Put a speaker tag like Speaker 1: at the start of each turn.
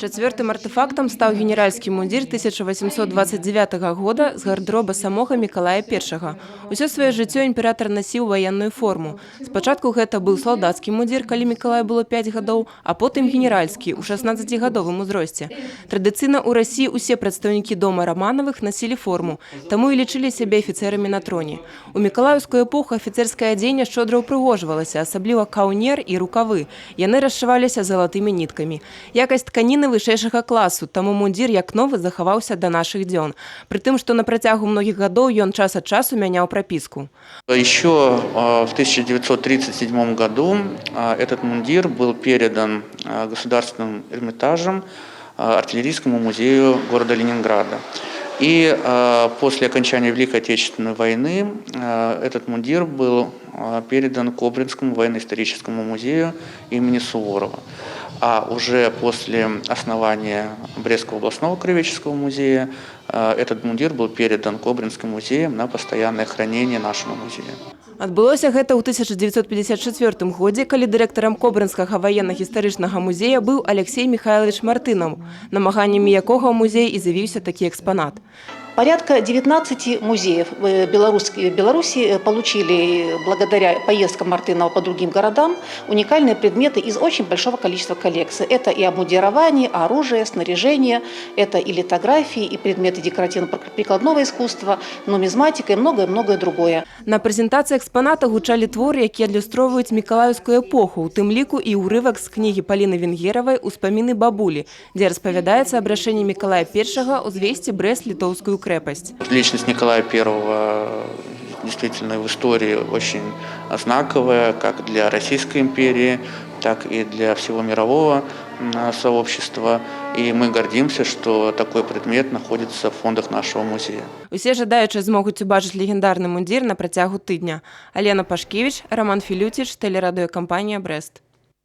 Speaker 1: Чацвёртым артефактам стаў генеральскі мундзір 1829 года з гардероба самога Мікалая I. Усё сваё жыццё імператар насіў ваенную форму. Спачатку гэта быў салдацкі мундзір, калі Мікалаю было 5 гадоў, а потым генеральскі ў 16гадовым узросце. Традыцыйна ў Расіі усе прадстаўнікі дома Раманавых насілі форму, таму і лічылі сябе афіцэрамі на троне. У мікалаеўскую эпоху афіцэрскае адзенне шчодра ўпрыгожвалася, асабліва каўнер і рукавы. Яны расшываліся залатымі ніткамі. Якасць тканіны вышэйшага класу, таму мундзір як новы захаваўся да нашых дзён. Пры тым, што на працягу многіх гадоў ён час ад часу мяняў прапіску.
Speaker 2: Еще в 1937 году этот мундир был передан Государственным Эрмитажем артиллерийскому музею города Ленинграда. И после окончания Великой Отечественной войны этот мундир был передан Кобринскому военно-историческому музею имени Суворова. А уже после основания Брестского областного краеведческого музея этот мундир был передан Кобринским музеем на постоянное хранение нашему музею.
Speaker 1: Адбылося гэта ў 1954 годзе, калі дырэктарам Кобрынскага ваенна-гістарычнага музея быў Алексей Михайлович Мартынов, намаганнямі якога ў музей і з'явіўся такі экспанат.
Speaker 3: Порядка 19 музеев Беларуси получили благодаря поездкам Мартынова по другим городам уникальные предметы из очень большого количества коллекций. Это и обмундирование, оружие, снаряжение, это и литографии, и предметы декоративно-прикладного искусства, нумизматика и многое-многое другое.
Speaker 1: На прэзентацыі экспаната гучалі творы, якія адлюстроўваюць мікалаеўскую эпоху, у тым ліку і ўрывак з кнігі Паліны Венгеравай «Успаміны бабулі», дзе распавядаецца аб рашэнні Мікалая I узвесці Брэст-літоўскую крепость.
Speaker 2: Личность Николая I действительно в истории очень знаковая, как для Российской империи, так и для всего мирового сообщества. И мы гордимся, что такой предмет находится в фондах нашего музея.
Speaker 1: Усе жадаючыя змогуць убачыць легендарны мундзір на працягу тыдня. Алена Пашкевіч, Роман Філюціч, тэлерадыёкампанія «Брэст».